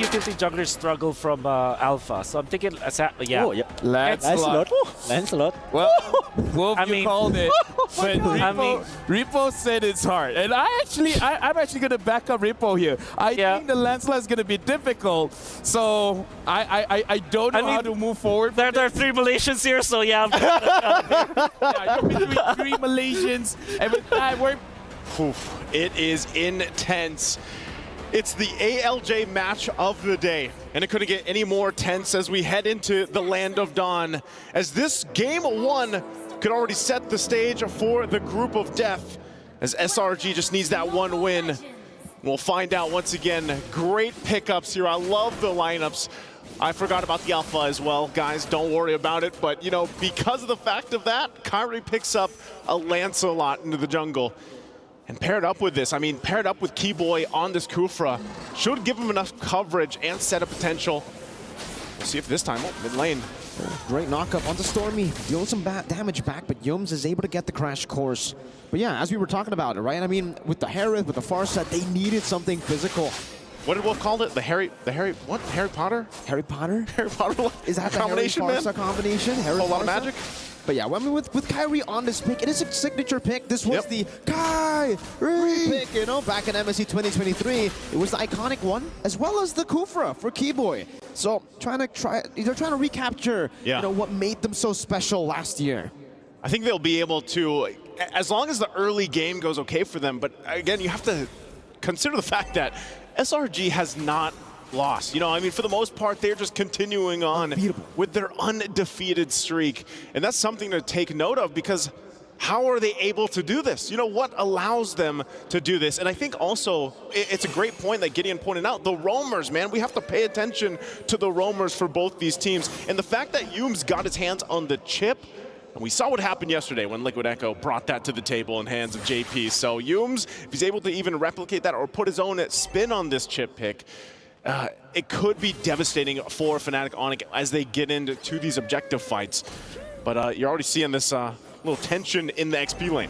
50-50 jungler struggle from Alpha. So I'm thinking, yeah. Oh, yeah. Lancelot. Lancelot. Well, Wolf, I you mean- called it. But I mean- Repo said it's hard. And I'm actually going to back up Repo here. I think the Lancelot is going to be difficult. So I don't know how to move forward. There are 3 Malaysians here, so yeah. Yeah, you're between 3 Malaysians. And with that, we're It is intense. It's the ALJ match of the day, and it couldn't get any more tense as we head into the Land of Dawn, as this game 1 could already set the stage for the Group of Death, as SRG just needs that 1 win. We'll find out once again. Great pickups here. I love the lineups. I forgot about the Alpha as well, guys. Don't worry about it. But, you know, because of the fact of that, Kyrie picks up a Lancelot into the jungle. And paired up with this, I mean, paired up with Keyboy on this Kufra, should give him enough coverage and setup potential. We'll see if this time, mid lane. Great knockup onto Stormy, dealing some damage back, but Yums is able to get the crash course. But yeah, as we were talking about it, right? I mean, with the Harith, with the Farsight, they needed something physical. What did Wolf call it? The Harry Potter? Harry Potter? Harry Potter Is that the combination, Harry man? Farsight combination? Harry A lot of Farsight? magic? But yeah, I mean, with Kyrie on this pick, it is a signature pick. This was the Kyrie pick, you know, back in MSC 2023. It was the iconic one, as well as the Kufra for Keyboy. So they're trying to recapture, you know, what made them so special last year. I think they'll be able to, as long as the early game goes okay for them. But again, you have to consider the fact that SRG has not lost. You know, I mean, for the most part, they're just continuing on with their undefeated streak. And that's something to take note of, because how are they able to do this? You know, what allows them to do this? And I think also, it's a great point that Gideon pointed out, the roamers, man. We have to pay attention to the roamers for both these teams. And the fact that Yums got his hands on the chip, and we saw what happened yesterday when Liquid Echo brought that to the table in hands of JP. So Yums, if he's able to even replicate that or put his own spin on this chip pick, it could be devastating for FNATIC ONIC as they get into these objective fights. But you're already seeing this little tension in the XP lane.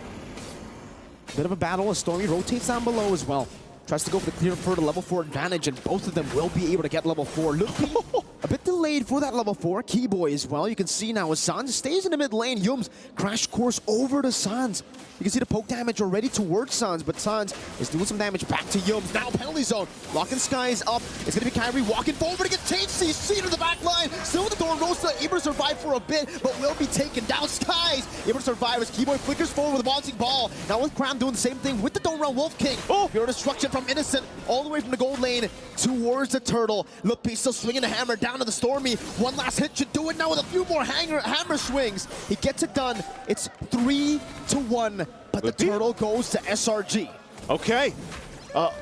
Bit of a battle as Stormy rotates down below as well. Tries to go for the clear for the level 4 advantage, and both of them will be able to get level 4. Lupi, a bit delayed for that level 4. Keyboy as well. You can see now as Sans stays in the mid lane. Yums crash course over to Sans. You can see the poke damage already towards Sans, but Sans is doing some damage back to Yums. Now penalty zone. Locking Skies up. It's going to be Kyrie walking forward against CC to the back line. Still with the door. Rosa able to survive for a bit, but will be taken down. Skies able to survive as Keyboy flickers forward with a bouncing ball. Now with Cram doing the same thing with the Dome Round Wolf King. Pure destruction from Innocent all the way from the gold lane towards the turtle. Lupi still swinging the hammer down to the Stormy. One last hit should do it now with a few more hammer swings. He gets it done. It's 3-1, but the turtle goes to SRG. Okay.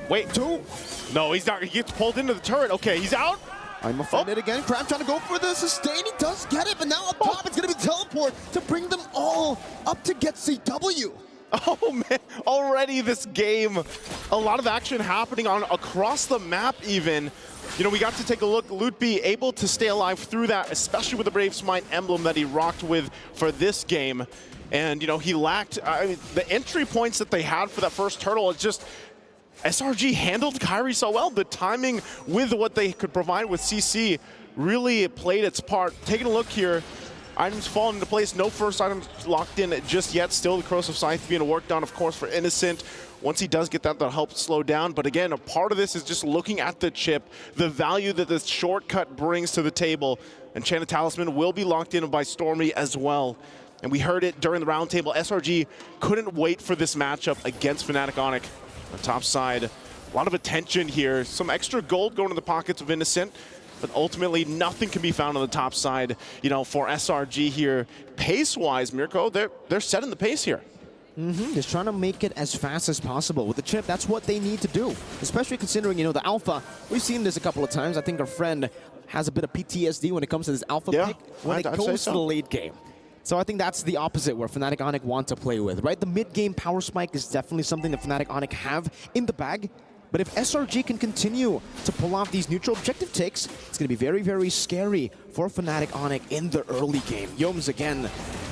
Wait, 2? No, he's not. He gets pulled into the turret. Okay, he's out. I'm offended again. Crab trying to go for the sustain. He does get it, but now up top it's going to be teleport to bring them all up to get CW. Oh man, already this game, a lot of action happening on across the map even. You know, we got to take a look. Lutby able to stay alive through that, especially with the Brave Smite emblem that he rocked with for this game. And, you know, he lacked the entry points that they had for that first turtle. It's just, SRG handled Kyrie so well. The timing with what they could provide with CC really played its part. Taking a look here, items falling into place. No first items locked in just yet. Still the Corrosive Scythe being worked on, of course, for Innocent. Once he does get that, that'll help slow down. But again, a part of this is just looking at the chip, the value that this shortcut brings to the table. Enchanted Talisman will be locked in by Stormy as well. And we heard it during the roundtable. SRG couldn't wait for this matchup against FNATIC ONIC. On the top side, a lot of attention here. Some extra gold going to the pockets of Innocent. But ultimately, nothing can be found on the top side, you know, for SRG here. Pace-wise, Mirko, they're setting the pace here. Just trying to make it as fast as possible. With the chip, that's what they need to do. Especially considering, you know, the Alpha. We've seen this a couple of times. I think our friend has a bit of PTSD when it comes to this Alpha pick when it goes to the late game. So I think that's the opposite where FNATIC ONIC want to play with, right? The mid-game power spike is definitely something that FNATIC ONIC have in the bag. But if SRG can continue to pull off these neutral objective takes, it's going to be very, very scary for FNATIC ONIC in the early game. Yums again,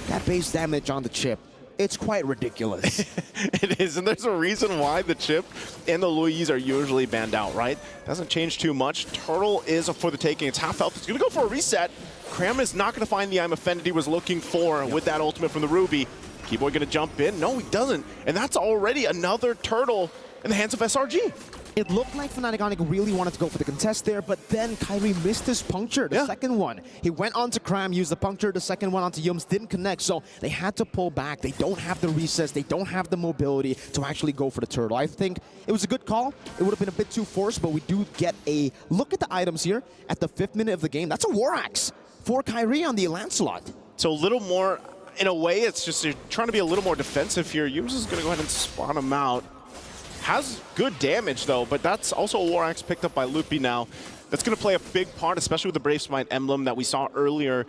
that base damage on the chip. it's quite ridiculous. It is, and there's a reason why the Chip and the Luis are usually banned out, right? Doesn't change too much. Turtle is for the taking. It's half health. It's going to go for a reset. Cram is not going to find the I'm Offended he was looking for with that ultimate from the Ruby. Keyboy going to jump in? No, he doesn't. And that's already another Turtle in the hands of SRG. It looked like FNATIC ONIC really wanted to go for the contest there, but then Kyrie missed his puncture, the second one. He went on to Cram, used the puncture, the second one onto Yums, didn't connect, so they had to pull back. They don't have the recess, they don't have the mobility to actually go for the turtle. I think it was a good call. It would have been a bit too forced, but we do get a look at the items here at the 5th minute of the game. That's a War Axe for Kyrie on the Lancelot. So a little more, in a way, it's just you're trying to be a little more defensive here. Yums is going to go ahead and spawn him out. Has good damage, though, but that's also a War Axe picked up by Loopy now. That's going to play a big part, especially with the Brave Smite emblem that we saw earlier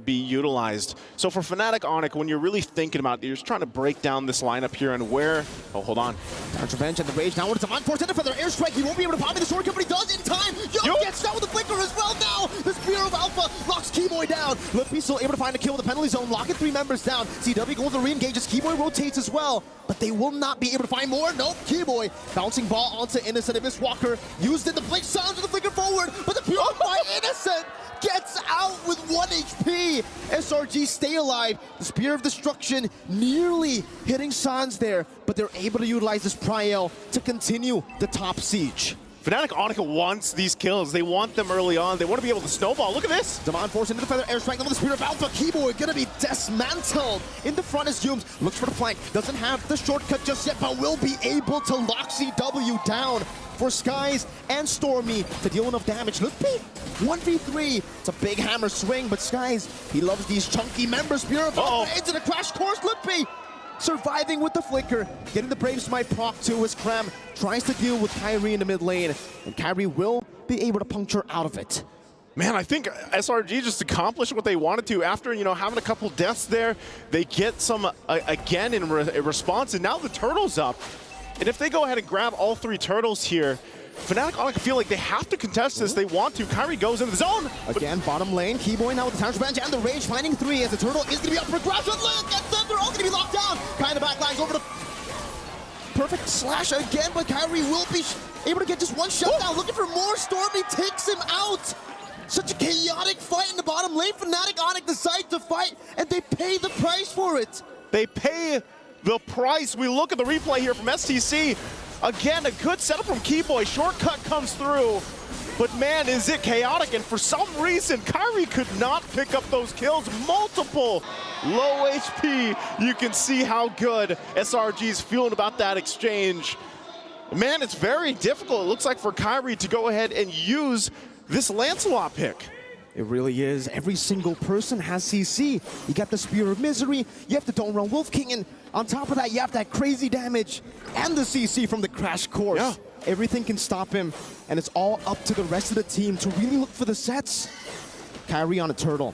be utilized. So for FNATIC ONIC, when you're really thinking about it, you're just trying to break down this lineup here and where... Oh, hold on. Counter Revenge and the Rage downwards. A unforced ender for their airstrike. He won't be able to pop me the sword, but he does in time. Yo gets down with the flicker as well now. The Spear of Alpha locks Keyboy down. Loopy still able to find a kill with the penalty zone. Lock it 3 members down. CW goes to re-engages. Keyboy rotates as well, but they will not be able to find more. Nope, Keyboy bouncing ball onto Innocent and Miss Walker. Used in the blink sounds with the flicker forward, but the pure by Innocent gets out with 1 HP. SRG stay alive. The Spear of Destruction nearly hitting Sans there, but they're able to utilize this Priel to continue the top siege. FNATIC ONIC wants these kills. They want them early on. They want to be able to snowball. Look at this. Damon forced into the feather airstrike with the Spear of Alpha. Keyboy gonna be dismantled. In the front is Yums. Looks for the flank. Doesn't have the shortcut just yet, but will be able to lock CW down for Skies and Stormy to deal enough damage. Look, 1v3. It's a big hammer swing, but Skies, he loves these chunky members. Spear of Alpha into the crash course. Loopy surviving with the flicker, getting the Brave Smite proc to his Cram, tries to deal with Kyrie in the mid lane, and Kyrie will be able to puncture out of it. Man, I think SRG just accomplished what they wanted to. After, you know, having a couple deaths there, they get some, again, in response, and now the Turtle's up. And if they go ahead and grab all 3 Turtles here, FNATIC ONIC feel like they have to contest this. They want to. Kyrie goes into the zone. Again, bottom lane. Keyboy now with the Counter Revenge and the Rage finding 3 as the Turtle is going to be up for grabs. And look at them. They're all going to be locked down. Kind of backlines over the perfect slash again, but Kyrie will be able to get just 1 shutdown. Looking for more. Stormy takes him out. Such a chaotic fight in the bottom lane. FNATIC ONIC decide to fight, and they pay the price for it. They pay the price. We look at the replay here from STC. Again, a good setup from Keyboy. Shortcut comes through, but man, is it chaotic. And for some reason, Kyrie could not pick up those kills. Multiple low HP. You can see how good SRG's feeling about that exchange. Man, it's very difficult, it looks like, for Kyrie to go ahead and use this Lancelot pick. It really is. Every single person has CC. You got the Spear of Misery, you have the Don't Run Wolf King, and on top of that, you have that crazy damage and the CC from the crash course. Yeah. Everything can stop him, and it's all up to the rest of the team to really look for the sets. Kyrie on a Turtle.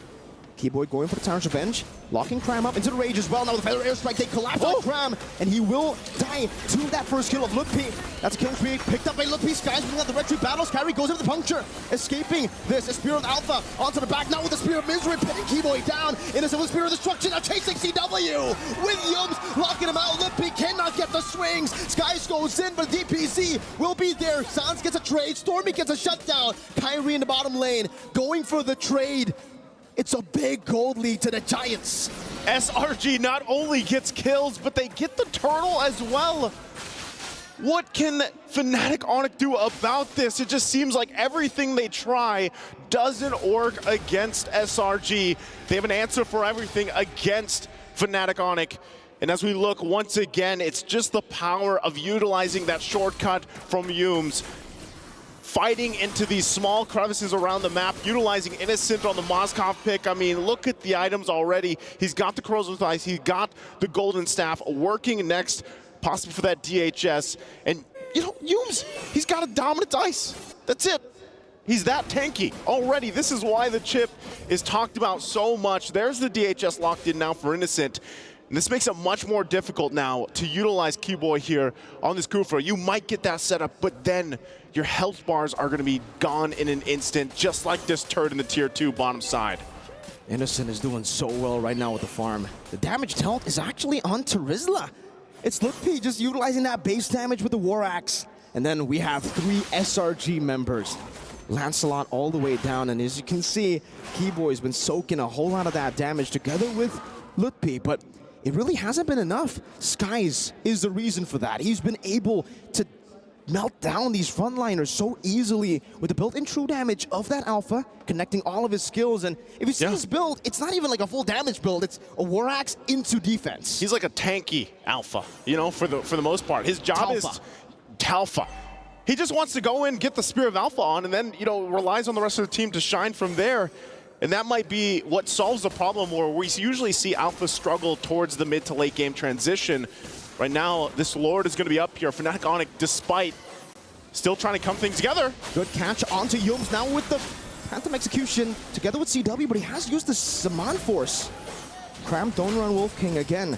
Keyboy going for the Tower's Revenge, locking Cram up into the Rage as well. Now with the Feather Airstrike, they collapse on Cram, and he will die to that first kill of Loopy. That's a kill streak picked up by Loopy. Skies bringing out the retreat battles. Kyrie goes into the puncture, escaping this. A Spear of Alpha onto the back, now with the Spear of Misery, pinning Keyboy down. Innocent with Spear of Destruction, now chasing CW with Yums, locking him out. Loopy cannot get the swings. Skies goes in, but DPC will be there. Sans gets a trade, Stormy gets a shutdown. Kyrie in the bottom lane, going for the trade. It's a big gold lead to the Giants. SRG not only gets kills, but they get the Turtle as well. What can FNATIC ONIC do about this? It just seems like everything they try doesn't work against SRG. They have an answer for everything against FNATIC ONIC. And as we look once again, it's just the power of utilizing that shortcut from Yums. Fighting into these small crevices around the map, utilizing Innocent on the Moskov pick. I mean, look at the items already. He's got the Corrosive Ice, he's got the Golden Staff, working next, possibly for that DHS. And, you know, Yums, he's got a Dominant Ice. That's it. He's that tanky already. This is why the chip is talked about so much. There's the DHS locked in now for Innocent. And this makes it much more difficult now to utilize Keyboy here on this Kufra. You might get that setup, but then your health bars are going to be gone in an instant, just like this turd in the tier 2 bottom side. Innocent is doing so well right now with the farm. The damage dealt is actually on Terizla. It's Lutpi just utilizing that base damage with the War Axe. And then we have 3 SRG members. Lancelot all the way down, and as you can see, Keyboy's been soaking a whole lot of that damage together with Lutpi, but it really hasn't been enough. Skies is the reason for that. He's been able to melt down these frontliners so easily with the built-in true damage of that Alpha, connecting all of his skills. And if you see his build, it's not even like a full damage build. It's a War Axe into defense. He's like a tanky Alpha, you know, for the most part. His job is Talfa. He just wants to go in, get the Spear of Alpha on, and then, you know, relies on the rest of the team to shine from there. And that might be what solves the problem where we usually see Alpha struggle towards the mid to late game transition. Right now, this Lord is going to be up here. FNATIC ONIC, despite still trying to come things together. Good catch onto Yums now with the Phantom Execution together with CW, but he has used the Saman Force. Cram, Donor, and Wolf King again.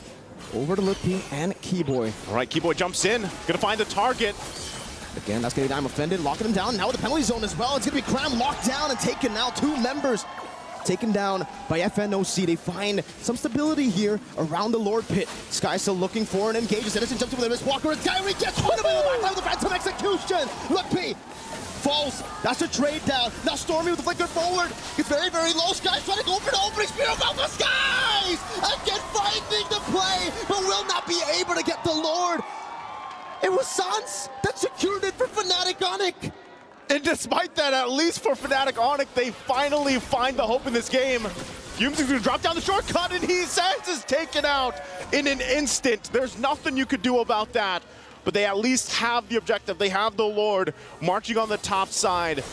Over to Lutpi and Keyboy. All right, Keyboy jumps in, gonna find the target. Again, that's gonna be Dime offended, locking him down. Now with the penalty zone as well, it's gonna be Cram locked down and taken now. 2 members taken down by FNOC. They find some stability here around the Lord Pit. Sky still looking for and engages. Innocent jumps over the Miss Walker, and Kyrie gets one of the back with the Phantom Execution. Lutpi falls. That's a trade down. Now Stormy with the flicker forward. Gets very, very low. Sky's trying to go for the opening Spear of Alpha. Skies! Again finding the play, but will not be able to get the Lord. It was Sans that secured it for FNATIC ONIC. And despite that, at least for FNATIC ONIC, they finally find the hope in this game. Yums is gonna drop down the shortcut, and Sans is taken out in an instant. There's nothing you could do about that, but they at least have the objective. They have the Lord marching on the top side.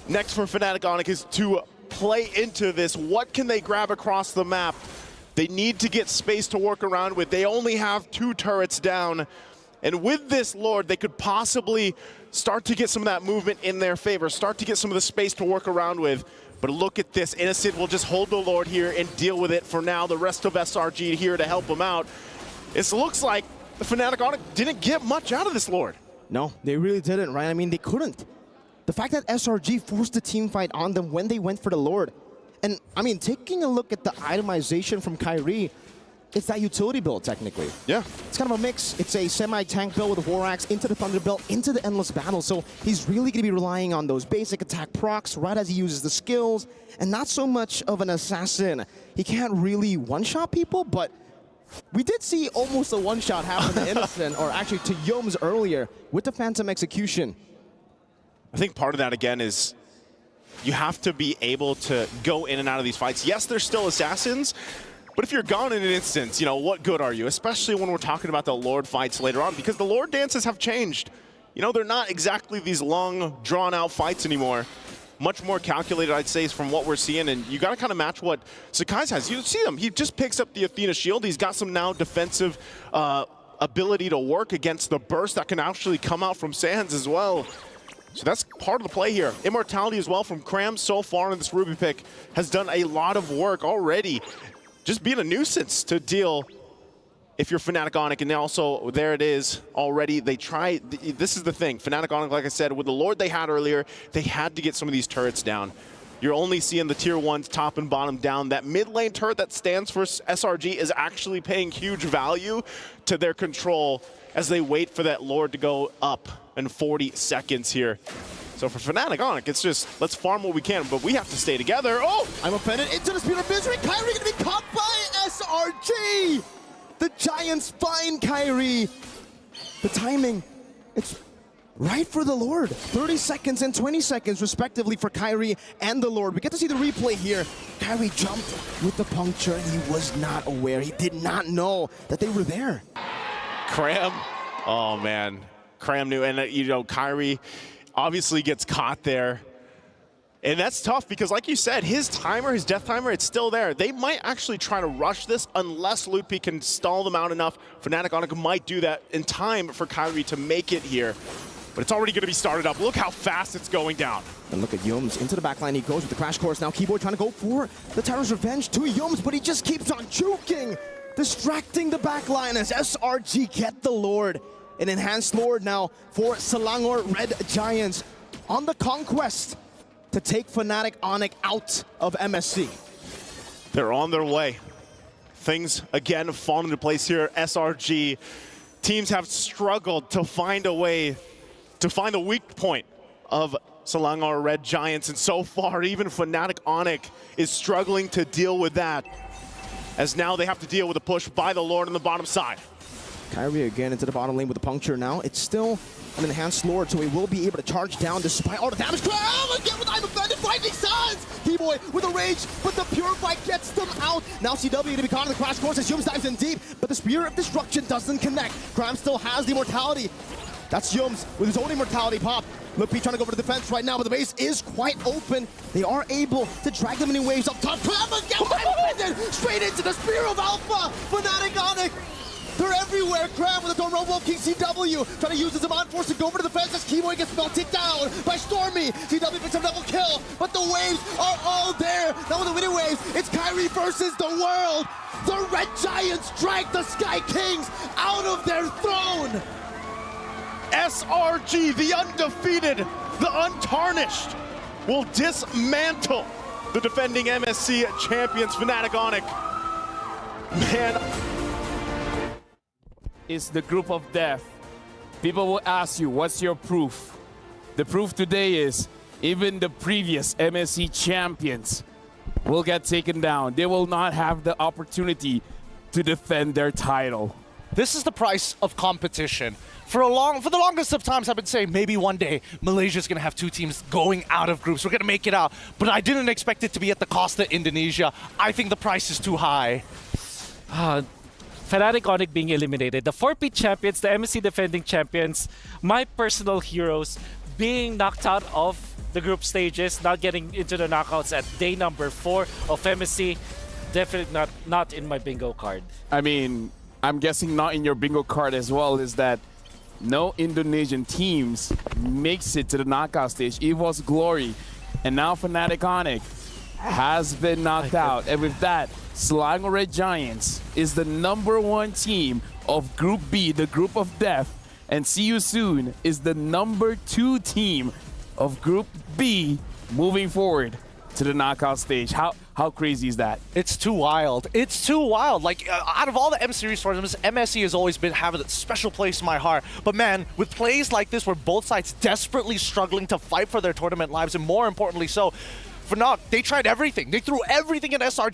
Next for FNATIC ONIC is to play into this. What can they grab across the map? They need to get space to work around with. They only have 2 turrets down. And with this Lord, they could possibly start to get some of that movement in their favor, start to get some of the space to work around with. But look at this. Innocent will just hold the Lord here and deal with it for now. The rest of SRG here to help him out. It looks like the FNATIC ONIC didn't get much out of this Lord. No, they really didn't, right? I mean, they couldn't. The fact that SRG forced the team fight on them when they went for the Lord. And, I mean, taking a look at the itemization from Kyrie, it's that utility build, technically. Yeah. It's kind of a mix. It's a semi-tank build with a War Axe into the Thunder Belt, into the Endless Battle. So he's really going to be relying on those basic attack procs right as he uses the skills, and not so much of an assassin. He can't really one-shot people, but we did see almost a one-shot happen to Innocent, or actually to Yums earlier, with the Phantom Execution. I think part of that, again, is you have to be able to go in and out of these fights. Yes, they're still assassins, but if you're gone in an instant, you know, what good are you? Especially when we're talking about the Lord fights later on, because the Lord dances have changed. You know, they're not exactly these long, drawn-out fights anymore. Much more calculated, I'd say, from what we're seeing, and you got to kind of match what Sakai's has. You see him, he just picks up the Athena shield. He's got some now defensive ability to work against the burst that can actually come out from Sans as well. So that's part of the play here. Immortality as well from Cram so far in this Ruby pick has done a lot of work already. Just being a nuisance to deal if you're FNATIC ONIC, and also there it is already. They try, this is the thing, FNATIC ONIC, like I said, with the Lord they had earlier, they had to get some of these turrets down. You're only seeing the tier 1s top and bottom down. That mid lane turret that stands for SRG is actually paying huge value to their control as they wait for that Lord to go up in 40 seconds here. So for FNATIC ONIC, it's just, let's farm what we can, but we have to stay together. Oh! I'm offended into the Spear of Misery. Kyrie gonna be caught by SRG! The Giants find Kyrie. The timing, it's right for the Lord. 30 seconds and 20 seconds respectively for Kyrie and the Lord. We get to see the replay here. Kyrie jumped with the puncture and he was not aware. He did not know that they were there. Cram, oh man. Cram knew, and you know, Kyrie obviously gets caught there. And that's tough because, like you said, his timer, his death timer, it's still there. They might actually try to rush this unless Lutpi can stall them out enough. FNATIC ONIC might do that in time for Kyrie to make it here. But it's already going to be started up. Look how fast it's going down. And look at Yums into the backline. He goes with the crash course. Now Keyboy trying to go for the Terror's Revenge to Yums, but he just keeps on juking, distracting the backline as SRG get the Lord. An enhanced Lord now for Selangor Red Giants on the conquest to take FNATIC ONIC out of MSC. They're on their way. Things, again, fall into place here. SRG teams have struggled to find a way to find the weak point of Selangor Red Giants, and so far, even FNATIC ONIC is struggling to deal with that, as now they have to deal with a push by the Lord on the bottom side. Kyrie again into the bottom lane with the puncture now. It's still an enhanced Lord, so he will be able to charge down despite all the damage. Again with I'm offended, finding Suns! T-Boy with a rage, but the Purify gets them out. Now CW to be caught in the crash course as Yums dives in deep, but the Spear of Destruction doesn't connect. Cram still has the immortality. That's Yums with his own immortality pop. LookB trying to go for the defense right now, but the base is quite open. They are able to drag them in waves up top. Cram again, I'm offended! Straight into the Spear of Alpha! FNATIC ONIC! They're everywhere. Cram with the Throne Wolf King CW trying to use his Demand Force to go for the defense as Keyboy gets melted down by Stormy. CW picks up double kill, but the waves are all there. Now with the winning waves, it's Kyrie versus the world. The Red Giants drag the Sky Kings out of their throne. SRG, the undefeated, the untarnished, will dismantle the defending MSC champions, FNATIC ONIC. Man. Is the group of death. People will ask you, what's your proof? The proof today is even the previous MSC champions will get taken down. They will not have the opportunity to defend their title. This is the price of competition. For the longest of times, I've been saying maybe one day Malaysia's going to have two teams going out of groups. We're going to make it out. But I didn't expect it to be at the cost of Indonesia. I think the price is too high. FNATIC ONIC being eliminated, the 4P champions, the MSC defending champions, my personal heroes being knocked out of the group stages, not getting into the knockouts at day number 4 of MSC, definitely not in my bingo card. I mean, I'm guessing not in your bingo card as well is that no Indonesian teams makes it to the knockout stage. EVO's Glory, and now FNATIC ONIC has been knocked out. And with that, Selangor Red Giants is the #1 team of Group B, the group of death. And See You Soon is the #2 team of Group B moving forward to the knockout stage. How crazy is that? It's too wild. It's too wild. Like, out of all the M Series tournaments, MSC has always been having a special place in my heart. But man, with plays like this where both sides desperately struggling to fight for their tournament lives, and more importantly so, FNOC, they tried everything. They threw everything at SRG.